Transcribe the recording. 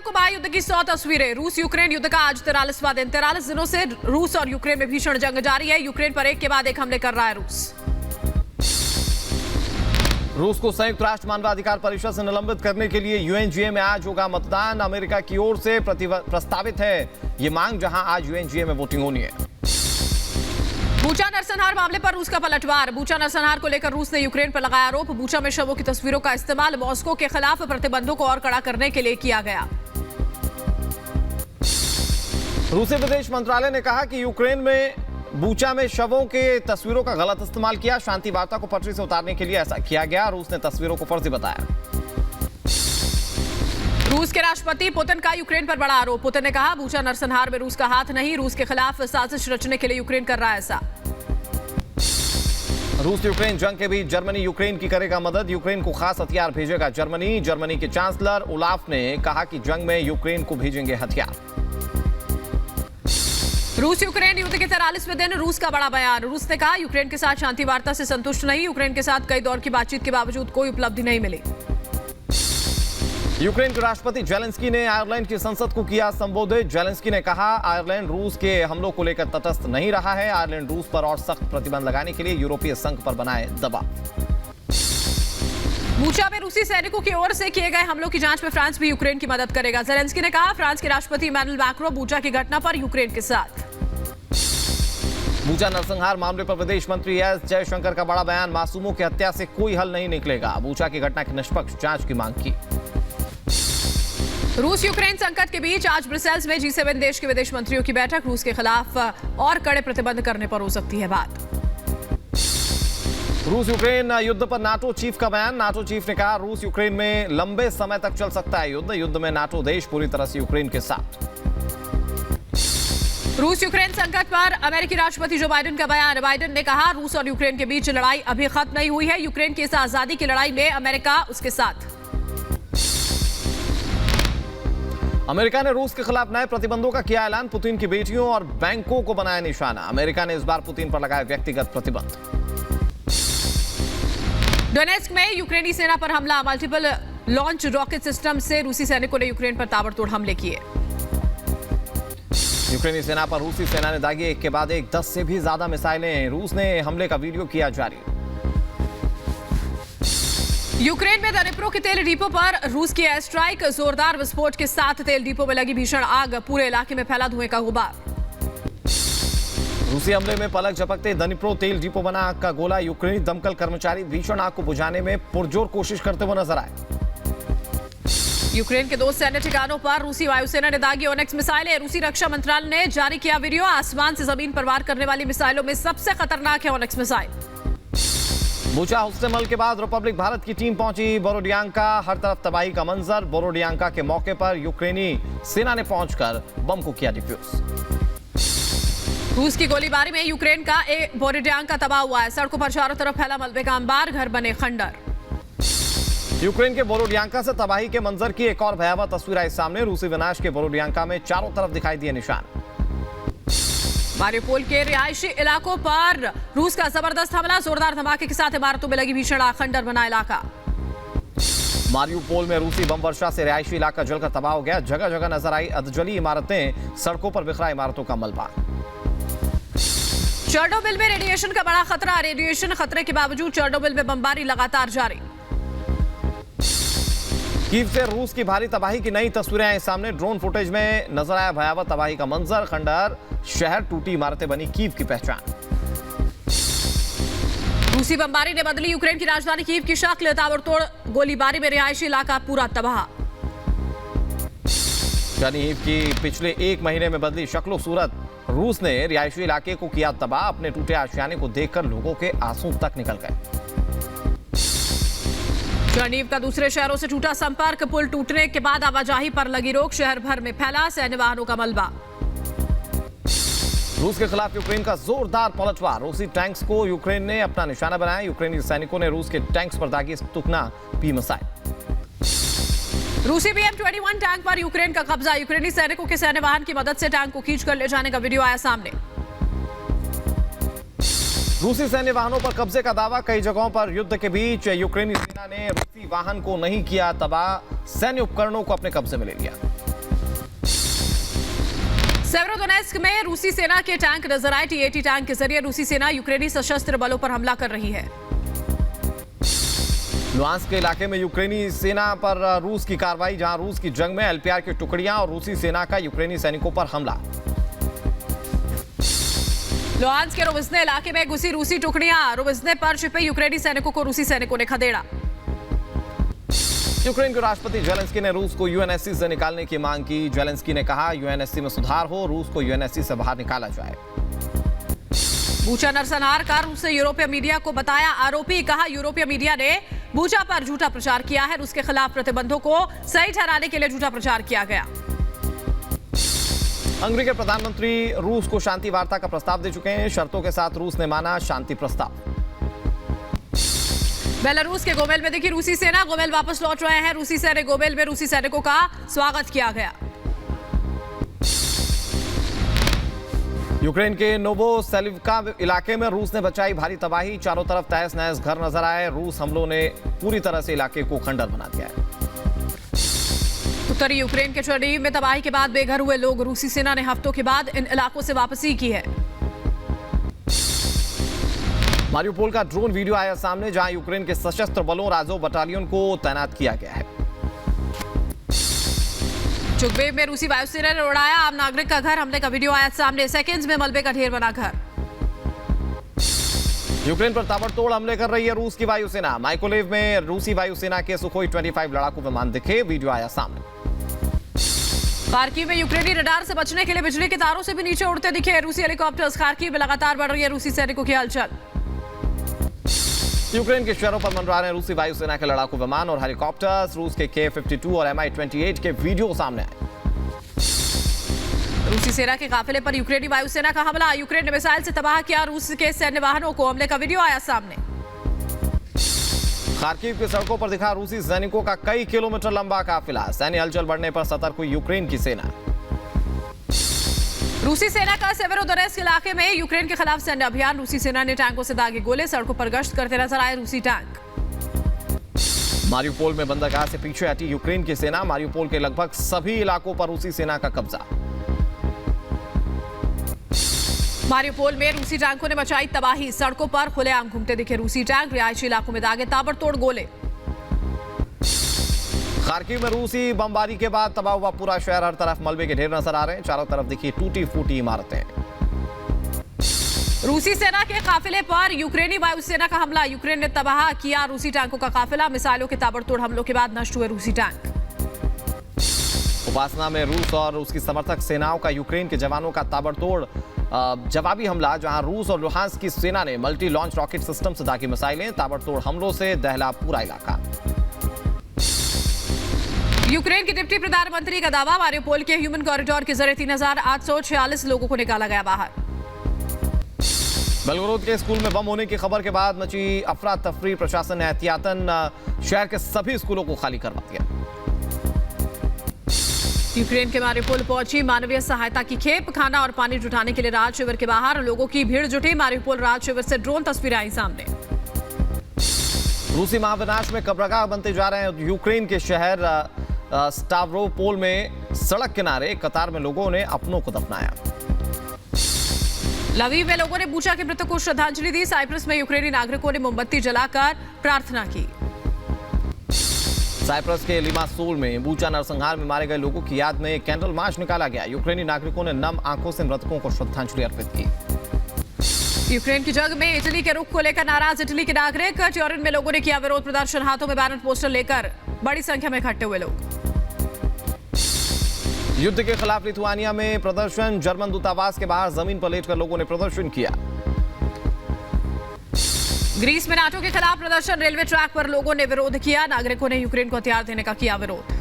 आपको महायुद्ध की 100 तस्वीरें। रूस यूक्रेन युद्ध का आज 43वां दिन। 43 दिनों से रूस और यूक्रेन में भीषण जंग जारी है। यूक्रेन पर एक के बाद एक हमले कर रहा है रूस को संयुक्त राष्ट्र मानवाधिकार परिषद से निलंबित करने के लिए यूएनजीए में आज होगा मतदान। अमेरिका की ओर से प्रस्तावित है ये मांग, जहां आज यूएनजीए में वोटिंग होनी है। बूचा नरसंहार मामले पर रूस का पलटवार। बूचा नरसंहार को लेकर रूस ने यूक्रेन पर लगाया आरोप। बूचा में शवों की तस्वीरों का इस्तेमाल मॉस्को के खिलाफ प्रतिबंधों को और कड़ा करने के लिए किया गया। रूसी विदेश मंत्रालय ने कहा कि यूक्रेन में बूचा में शवों के तस्वीरों का गलत इस्तेमाल किया। शांति वार्ता को पटरी से उतारने के लिए ऐसा किया गया। रूस ने तस्वीरों को फर्जी बताया। रूस के राष्ट्रपति पुतिन का यूक्रेन पर बड़ा आरोप। पुतिन ने कहा बूचा नरसंहार में रूस का हाथ नहीं। रूस के खिलाफ साजिश रचने के लिए यूक्रेन कर रहा है ऐसा। रूस यूक्रेन जंग के बीच जर्मनी यूक्रेन की करेगा मदद। यूक्रेन को खास हथियार भेजेगा जर्मनी। जर्मनी के चांसलर ओलाफ ने कहा कि जंग में यूक्रेन को भेजेंगे हथियार। रूस यूक्रेन युद्ध के 43वें दिन रूस का बड़ा बयान। रूस ने कहा यूक्रेन के साथ शांति वार्ता से संतुष्ट नहीं। यूक्रेन के साथ कई दौर की बातचीत के बावजूद कोई उपलब्धि नहीं मिली। यूक्रेन के राष्ट्रपति जेलेंस्की ने आयरलैंड की संसद को किया संबोधित। जेलेंस्की ने कहा आयरलैंड रूस के हमलों को लेकर तटस्थ नहीं रहा है। आयरलैंड रूस पर और सख्त प्रतिबंध लगाने के लिए यूरोपीय संघ पर बनाए दबाव। बूचा में रूसी सैनिकों की ओर से किए गए हमलों की जांच में फ्रांस भी यूक्रेन की मदद करेगा। जेलेंस्की ने कहा फ्रांस के राष्ट्रपति इमैनुएल मैक्रों बूचा की घटना पर यूक्रेन के साथ। बूचा नरसंहार मामले पर विदेश मंत्री एस जयशंकर का बड़ा बयान। मासूमों की हत्या से कोई हल नहीं निकलेगा। बूचा की घटना की निष्पक्ष जांच की मांग की। रूस यूक्रेन संकट के बीच आज ब्रसेल्स में G7 देश के विदेश मंत्रियों की बैठक। रूस के खिलाफ और कड़े प्रतिबंध करने पर हो सकती है बात। रूस यूक्रेन युद्ध पर नाटो चीफ का बयान। नाटो चीफ ने कहा रूस यूक्रेन में लंबे समय तक चल सकता है युद्ध। युद्ध में नाटो देश पूरी तरह से यूक्रेन के साथ। रूस यूक्रेन संकट पर अमेरिकी राष्ट्रपति जो बाइडेन का बयान। बाइडेन ने कहा रूस और यूक्रेन के बीच लड़ाई अभी खत्म नहीं हुई है। यूक्रेन की इस आजादी की लड़ाई में अमेरिका उसके साथ। अमेरिका ने रूस के खिलाफ नए प्रतिबंधों का किया ऐलान। पुतिन की बेटियों और बैंकों को बनाया निशाना। अमेरिका ने इस बार पुतिन पर लगाए व्यक्तिगत प्रतिबंध। डोनेस्क में यूक्रेनी सेना पर हमला। मल्टीपल लॉन्च रॉकेट सिस्टम से रूसी सैनिकों ने यूक्रेन पर ताबड़तोड़ हमले किए। यूक्रेनी सेना पर रूसी सेना ने दागी एक के बाद एक 10 से भी ज्यादा मिसाइलें। रूस ने हमले का वीडियो किया जारी। यूक्रेन में दनिप्रो के तेल डिपो पर रूस की एयर स्ट्राइक। जोरदार विस्फोट के साथ तेल डिपो में लगी भीषण आग। पूरे इलाके में फैला धुएं का गुबार। रूसी हमले में पलक झपकते दनिप्रो तेल डिपो बना आग का गोला। यूक्रेनी दमकल कर्मचारी भीषण आग को बुझाने में पुरजोर कोशिश करते हुए नजर आए। यूक्रेन के 2 सैन्य ठिकानों पर रूसी वायुसेना ने दागी ओनेक्स मिसाइलें। रूसी रक्षा मंत्रालय ने जारी किया वीडियो। आसमान से जमीन पर वार करने वाली मिसाइलों में सबसे खतरनाक है ओनेक्स मिसाइल। बूचा हॉस्टेमल के बाद रिपब्लिक भारत की टीम पहुंची बोरोडियांका। हर तरफ तबाही का मंजर। बोरोडियांका के मौके पर यूक्रेनी सेना ने पहुंचकर बम को किया डिफ्यूज। रूस की गोलीबारी में यूक्रेन का बोरोडियांका तबाह हुआ है। सड़कों पर चारों तरफ फैला मलबे का अंबार। घर बने खंडर। यूक्रेन के बोरोडियांका से तबाही के मंजर की एक और भयावह तस्वीर आई सामने। रूसी विनाश के बोरोडियांका में चारों तरफ दिखाई दिए निशान। मारियोपोल के रिहायशी इलाकों पर रूस का जबरदस्त हमला। जोरदार धमाके के साथ इमारतों में लगी भीषण आग। खंडर बना इलाका। मारियोपोल में रूसी बम वर्षा से रिहायशी इलाका जलकर तबाह हो गया। जगह जगह नजर आई अधजली इमारतें। सड़कों पर बिखरा इमारतों का मलबा। चेर्नोबिल में रेडिएशन का बड़ा खतरा। रेडिएशन खतरे के बावजूद चेर्नोबिल में बमबारी लगातार जारी। कीव से रूस की भारी तबाही की नई तस्वीरें आई सामने। ड्रोन फुटेज में नजर आया भयावह तबाही का मंजर। खंडर शहर, टूटी इमारतें बनी कीव की पहचान। रूसी बमबारी ने बदली यूक्रेन की राजधानी कीव की शक्ल। ताबड़तोड़ गोलीबारी में रिहायशी इलाका पूरा तबाह। कीव की पिछले 1 महीने में बदली शक्लो सूरत। रूस ने रिहायशी इलाके को किया तबाह। अपने टूटे आशियाने को देखकर लोगों के आंसू तक निकल गए। कर्नीव का दूसरे शहरों से टूटा संपर्क। पुल टूटने के बाद आवाजाही पर लगी रोक। शहर भर में फैला सैन्य वाहनों का मलबा। रूस के खिलाफ यूक्रेन का जोरदार पलटवार। रूसी टैंक्स को यूक्रेन ने अपना निशाना बनाया। यूक्रेनी सैनिकों ने रूस के टैंक्स पर दागी तुकना पी मिसाइल। रूसी BM-21 टैंक पर यूक्रेन का कब्जा। यूक्रेनी सैनिकों के सैन्य वाहन की मदद से टैंक को खींच कर ले जाने का वीडियो आया सामने। रूसी सैन्य वाहनों पर कब्जे का दावा। कई जगहों पर युद्ध के बीच यूक्रेनी सेना ने रूसी वाहन को नहीं किया तबाह। सैन्य उपकरणों को अपने कब्जे में ले लिया। सेवेरोडोनेस्क में रूसी सेना के टैंक नजर आए। T-80 टैंक के जरिए रूसी सेना यूक्रेनी सशस्त्र बलों पर हमला कर रही है। लुहांस्क के इलाके में यूक्रेनी सेना पर रूस की कार्रवाई, जहां रूस की जंग में LPR की टुकड़ियां और रूसी सेना का यूक्रेनी सैनिकों पर हमला। लुहांस्क के रोविज्ने इलाके में घुसी रूसी टुकड़ियां, रोविज्ने पर छिपे यूक्रेनी सैनिकों को रूसी सैनिकों ने खदेड़ा। यूक्रेन के राष्ट्रपति जेलेंस्की ने रूस को यूएनएससी से निकालने की मांग की। जेलेंस्की ने कहा, यूएनएससी में सुधार हो, रूस को यूएनएससी से बाहर निकाला जाए। बूचा नरसंहार का रूस ने यूरोपीय मीडिया को बताया आरोपी। कहा, यूरोपीय मीडिया ने बूचा पर झूठा प्रचार किया है। रूस के खिलाफ प्रतिबंधों को सही ठहराने के लिए झूठा प्रचार किया गया। हंगरी के प्रधानमंत्री रूस को शांति वार्ता का प्रस्ताव दे चुके हैं। शर्तों के साथ रूस ने माना शांति प्रस्ताव। बेलारूस के गोमेल में देखी रूसी सेना, गोमेल वापस लौट रहे हैं। रूसी सैनिक गोमेल में रूसी सैनिकों का स्वागत किया गया। यूक्रेन के नोवोसेलिव्का इलाके में रूस ने बचाई भारी तबाही। चारों तरफ तहस नहस घर नजर आए। रूस हमलों ने पूरी तरह से इलाके को खंडर बना दिया है। उत्तरी यूक्रेन के चरनीव में तबाही के बाद बेघर हुए लोग, रूसी सेना ने हफ्तों के बाद इन इलाकों से वापसी की है। मारियोपोल का ड्रोन वीडियो आया सामने, जहां यूक्रेन के सशस्त्र बलों राजो बटालियन को तैनात किया गया है। चुगवेव में रूसी वायुसेना ने उड़ाया आम नागरिक का घर, हमले का वीडियो आया सामने। सेकंड्स में मलबे का ढेर बना घर। यूक्रेन पर ताबड़तोड़ हमले कर रही है रूस की वायुसेना। माइकोलेव में रूसी वायुसेना के सुखोई 25 लड़ाकू विमान दिखे, वीडियो आया सामने। खार्किव में यूक्रेनी रडार से बचने के लिए बिजली के तारों से भी नीचे उड़ते दिखे रूसी हेलीकॉप्टर्स। खार्किव में लगातार बढ़ रही है रूसी सैनिकों की हलचल। यूक्रेन के शहरों पर मंडरा रहे रूसी वायुसेना के लड़ाकू विमान और हेलीकॉप्टर्स। रूस के K-52 और Mi-28 के वीडियो सामने आए। रूसी सेना के काफिले पर यूक्रेनी वायुसेना का हमला, यूक्रेन ने मिसाइल से तबाह किया रूस के सैन्य वाहनों को, हमले का वीडियो आया सामने। खार्किव की सड़कों पर दिखा रूसी सैनिकों का कई किलोमीटर लंबा काफिला। सैन्य हलचल बढ़ने पर सतर्क हुई यूक्रेन की सेना। रूसी सेना का सेवेरोडोनेस्क इलाके में यूक्रेन के खिलाफ सैन्य अभियान, रूसी सेना ने टैंकों से दागे गोले, सड़कों पर गश्त करते नजर आए रूसी टैंक। मारियोपोल में बंदरगाह से पीछे हटी यूक्रेन की सेना। मारियोपोल के लगभग सभी इलाकों पर रूसी सेना का कब्जा। मारियोपोल में रूसी टैंकों ने मचाई तबाही, सड़कों पर खुलेआम घूमते दिखे रूसी टैंक, रिहायशी इलाकों में दागे ताबड़तोड़ गोले। खार्किव में रूसी बमबारी के बाद तबाह हुआ पूरा शहर, हर तरफ मलबे के ढेर नजर आ रहे हैं। चारों तरफ देखिए टूटी फूटी इमारतें। रूसी सेना के काफिले पर यूक्रेनी वायुसेना का हमला, यूक्रेन ने तबाह किया रूसी टैंकों का काफिला। मिसाइलों के ताबड़तोड़ हमलों के बाद नष्ट हुए रूसी टैंक। उपासना में रूस और उसकी समर्थक सेनाओं का यूक्रेन के जवानों का ताबड़तोड़ जवाबी हमला, जहां रूस और लुहांस्क की सेना ने मल्टी लॉन्च रॉकेट सिस्टम से दागी मिसाइलें। ताबड़तोड़ हमलों से दहला पूरा इलाका। यूक्रेन के डिप्टी प्रधानमंत्री का दावा, मारियोपोल के ह्यूमन कॉरिडोर के जरिए 3846 लोगों को निकाला गया बाहर। बेलगोरोद के स्कूल में बम होने की खबर के बाद मची अफरा तफरी। प्रशासन ने एहतियातन शहर के सभी स्कूलों को खाली करवा दिया। यूक्रेन के मारियोपोल पहुंची मानवीय सहायता की खेप, खाना और पानी जुटाने के लिए राज शिविर के बाहर लोगों की भीड़ जुटी। मारियोपोल राज शिविर से ड्रोन तस्वीरें आई सामने। रूसी महाविनाश में कब्रगाह बनते जा रहे हैं यूक्रेन के शहर स्टावरोपोल में सड़क किनारे कतार में लोगों ने अपनों को दफनाया। लवीव में लोगों ने बूचा के मृतकों को श्रद्धांजलि दी। साइप्रस में यूक्रेनी नागरिकों ने मोमबत्ती जलाकर प्रार्थना की। साइप्रस के लिमासोल में बूचा नरसंहार में मारे गए लोगों की याद में कैंडल मार्च निकाला गया। यूक्रेनी नागरिकों ने नम आंखों से मृतकों को श्रद्धांजलि अर्पित की। यूक्रेन की जंग में इटली के रुख को लेकर नाराज इटली के नागरिक, ट्यूरिन में लोगों ने किया विरोध प्रदर्शन, हाथों में बैनर पोस्टर लेकर बड़ी संख्या में इकट्ठे हुए लोग। युद्ध के खिलाफ लिथुआनिया में प्रदर्शन, जर्मन दूतावास के बाहर जमीन पर लेटकर लोगों ने प्रदर्शन किया। ग्रीस में नाटो के खिलाफ प्रदर्शन, रेलवे ट्रैक पर लोगों ने विरोध किया। नागरिकों ने यूक्रेन को हथियार देने का किया विरोध।